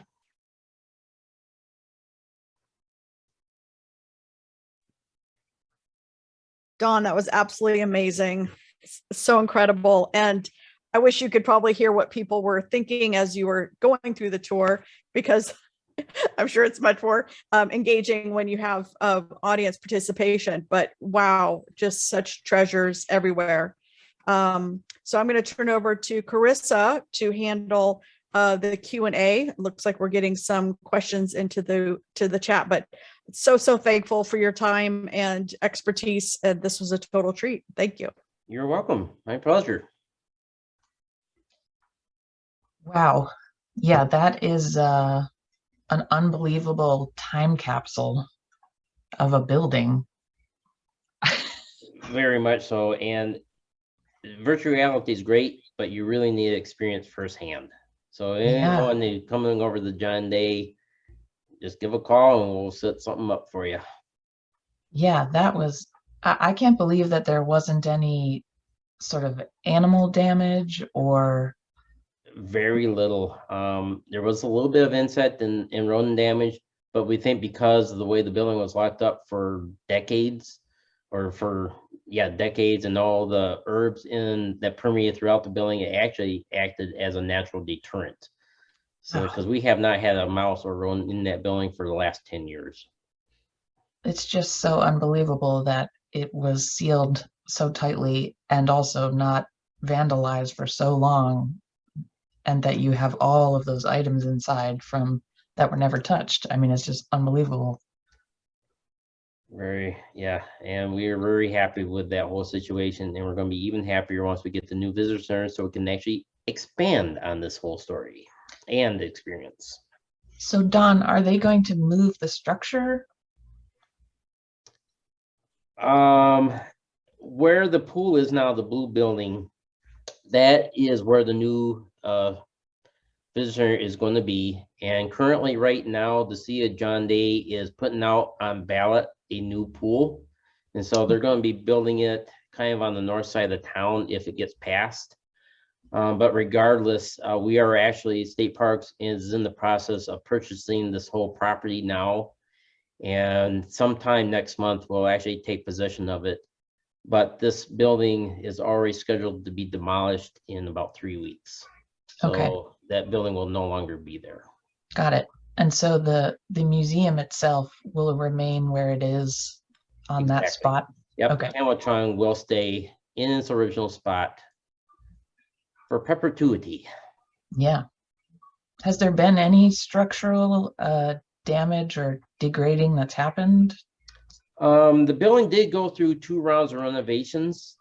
Don, that was absolutely amazing. So incredible. And I wish you could probably hear what people were thinking as you were going through the tour, because I'm sure it's much more engaging when you have audience participation. But wow, just such treasures everywhere. So I'm going to turn over to Carissa to handle the Q&A. Looks like we're getting some questions into the chat, but so thankful for your time and expertise. And this was a total treat. Thank you. You're welcome. My pleasure. Wow. Yeah, that is an unbelievable time capsule of a building. Very much so. And virtual reality is great, but you really need experience firsthand. So anyone who's coming over the John Day, just give a call and we'll set something up for you. Yeah, that was, I can't believe that there wasn't any sort of animal damage or. Very little. There was a little bit of insect and rodent damage, but we think because of the way the building was locked up for decades, decades, and all the herbs that permeated throughout the building, it actually acted as a natural deterrent. So, because we have not had a mouse or rodent in that building for the last 10 years. It's just so unbelievable that it was sealed so tightly and also not vandalized for so long, and that you have all of those items inside that were never touched. I mean, it's just unbelievable. And we are very happy with that whole situation, and we're going to be even happier once we get the new visitor center so we can actually expand on this whole story and experience. So Don, are they going to move the structure? Where the pool is now, the blue building, that is where the new visitor center is going to be. And currently right now, the Sia John Day is putting out on ballot a new pool. And so they're going to be building it kind of on the north side of the town if it gets passed. But regardless, we are actually, State Parks is in the process of purchasing this whole property now. And sometime next month, we'll actually take possession of it. But this building is already scheduled to be demolished in about 3 weeks. So Okay. that building will no longer be there. Got it. And so the museum itself will remain where it is on that Exactly. spot? Yep, Okay. Kam Wah Chung will stay in its original spot for perpetuity. Yeah. Has there been any structural damage or degrading that's happened? The building did go through 2 rounds of renovations.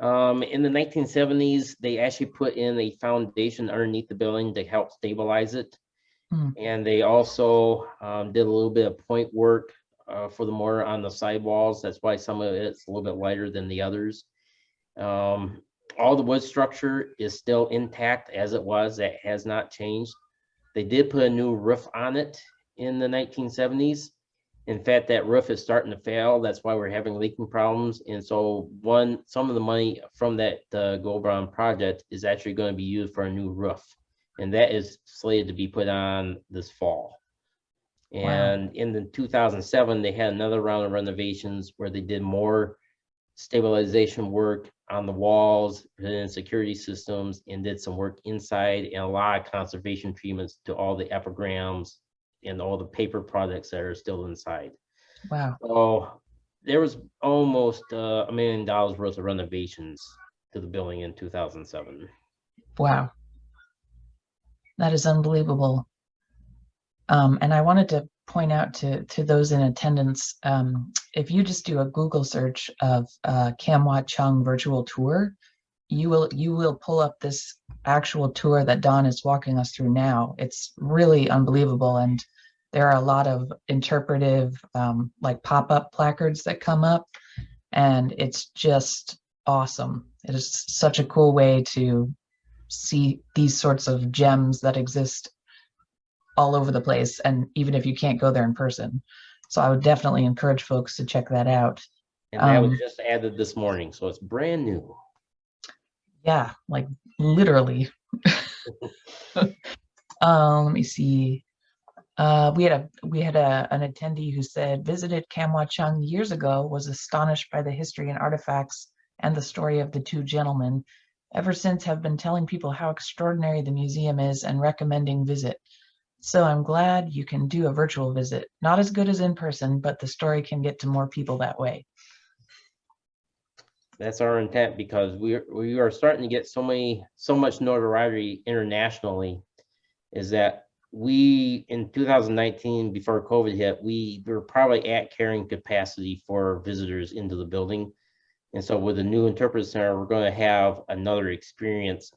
In the 1970s, they actually put in a foundation underneath the building to help stabilize it. And they also did a little bit of point work for the mortar on the sidewalls. That's why some of it's a little bit lighter than the others. All the wood structure is still intact as it was. That has not changed. They did put a new roof on it in the 1970s. In fact, that roof is starting to fail. That's why we're having leaking problems. And so some of the money from that Gold Brown project is actually going to be used for a new roof. And that is slated to be put on this fall. And in the 2007, they had another round of renovations where they did more stabilization work on the walls, put in security systems, and did some work inside, and a lot of conservation treatments to all the epigrams and all the paper products that are still inside. Wow. So there was almost $1 million worth of renovations to the building in 2007. Wow. That is unbelievable. And I wanted to point out to those in attendance, if you just do a Google search of Kam Wah Chung virtual tour, you will pull up this actual tour that Don is walking us through now. It's really unbelievable, and there are a lot of interpretive like pop-up placards that come up, and it's just awesome. It is such a cool way to see these sorts of gems that exist all over the place, and even if you can't go there in person. So I would definitely encourage folks to check that out. And that was just added this morning, so it's brand new. Yeah, like literally. Let me see. We had an attendee who said visited Kam Wah Chung years ago, was astonished by the history and artifacts and the story of the 2 gentlemen. Ever since have been telling people how extraordinary the museum is and recommending visit. So I'm glad you can do a virtual visit. Not as good as in person, but the story can get to more people that way. That's our intent, because we are starting to get so much notoriety internationally, is that we, in 2019, before COVID hit, we were probably at carrying capacity for visitors into the building. And so with the new interpretive center, we're going to have another experience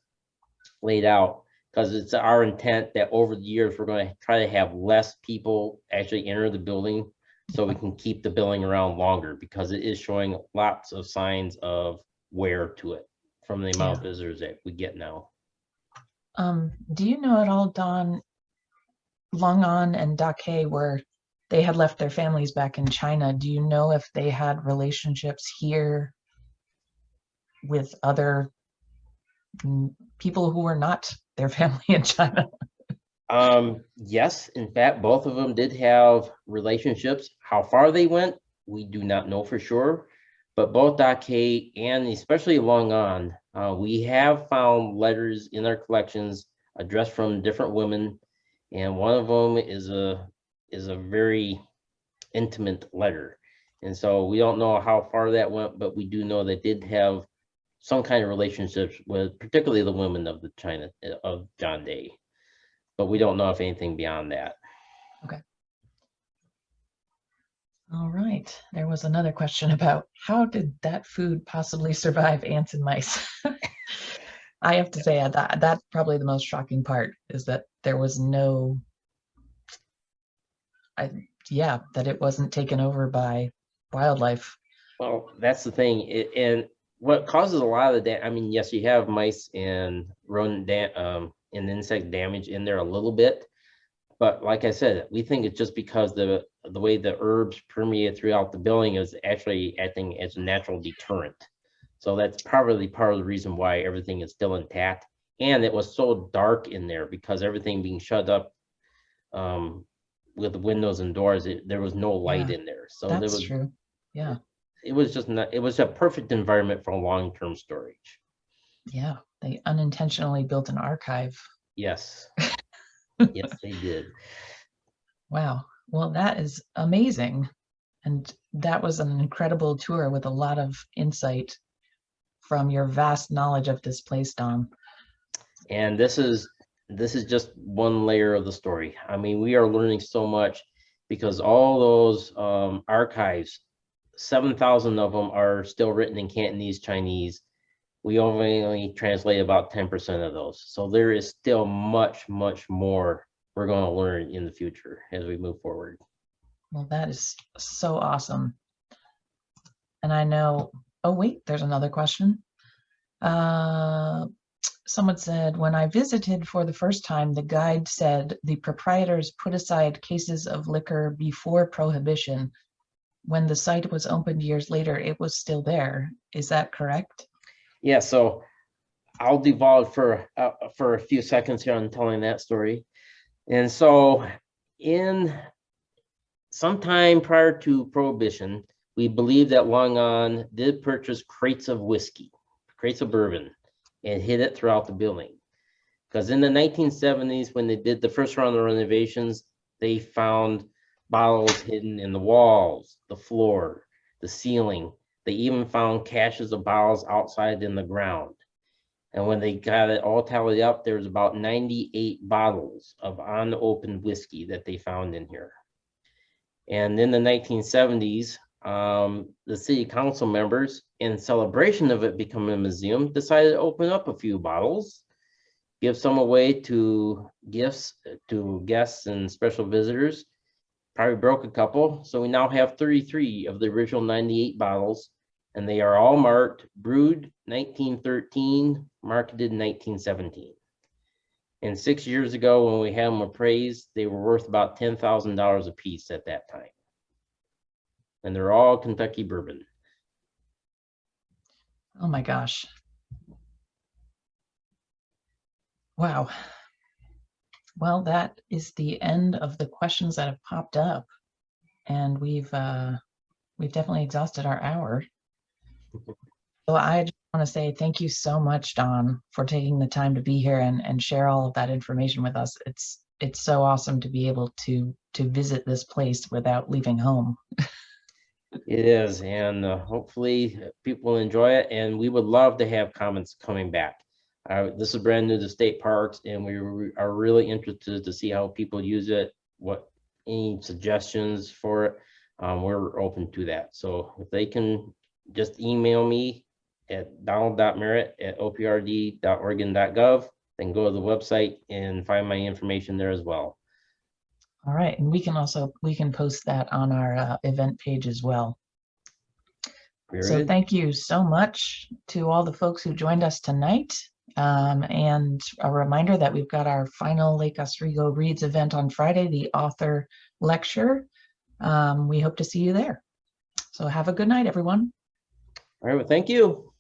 laid out, because it's our intent that over the years, we're going to try to have less people actually enter the building so we can keep the building around longer, because it is showing lots of signs of wear to it from the amount of visitors that we get now. Do you know at all, Don, Long On and Dake, where they had left their families back in China, do you know if they had relationships here with other people who were not their family in China? Yes, in fact, both of them did have relationships. How far they went, we do not know for sure. But both Dake and especially Long On, we have found letters in our collections addressed from different women, and one of them is a very intimate letter. And so we don't know how far that went, but we do know they did have some kind of relationships with particularly the women of of John Day. But we don't know if anything beyond that. Okay. All right. There was another question about how did that food possibly survive ants and mice? I have to say that's probably the most shocking part, is that there was no, that it wasn't taken over by wildlife. Well, that's the thing. And what causes a lot of the yes, you have mice and rodent and insect damage in there a little bit, But like I said, we think it's just because the way the herbs permeate throughout the building is actually acting as a natural deterrent. So that's probably part of the reason why everything is still intact. And it was so dark in there because everything being shut up with the windows and doors, there was no light Yeah, in there. So that's true. Yeah. it was just not, it was a perfect environment for long-term storage. Yeah. They unintentionally built an archive. Yes. Yes, they did. Wow. Well, that is amazing. And that was an incredible tour with a lot of insight from your vast knowledge of this place, Don. And this is just one layer of the story. I mean, we are learning so much because all those archives, 7,000 of them are still written in Cantonese Chinese. We only translate about 10% of those. So there is still much, much more we're going to learn in the future as we move forward. Well, that is so awesome. And I know, oh wait, there's another question. Someone said, when I visited for the first time, the guide said the proprietors put aside cases of liquor before Prohibition. When the site was opened years later, it was still there. Is that correct? Yeah, so I'll devolve for a few seconds here on telling that story. And so in sometime prior to Prohibition, we believe that Long On did purchase crates of whiskey, crates of bourbon, and hid it throughout the building. Because in the 1970s, when they did the first round of renovations, they found bottles hidden in the walls, the floor, the ceiling. They even found caches of bottles outside in the ground. And when they got it all tallied up, there was about 98 bottles of unopened whiskey that they found in here. And in the 1970s, the city council members, in celebration of it becoming a museum, decided to open up a few bottles, give some away to gifts to guests and special visitors. Probably broke a couple. So we now have 33 of the original 98 bottles, and they are all marked brewed 1913, marketed 1917. And 6 years ago, when we had them appraised, they were worth about $10,000 a piece at that time. And they're all Kentucky bourbon. Oh my gosh. Wow. Well, that is the end of the questions that have popped up, and we've definitely exhausted our hour. So I just want to say thank you so much, Don, for taking the time to be here and share all of that information with us. It's so awesome to be able to visit this place without leaving home. It is, and hopefully people enjoy it, and we would love to have comments coming back. This is brand new to state parks, and we are really interested to see how people use it, what any suggestions for it. We're open to that. So if they can just email me at donald.merritt@oprd.oregon.gov, then go to the website and find my information there as well. All right, and we can post that on our event page as well. So thank you so much to all the folks who joined us tonight. And a reminder that we've got our final Lake Oswego Reads event on Friday, the author lecture. We hope to see you there. So have a good night, everyone. All right, well, thank you.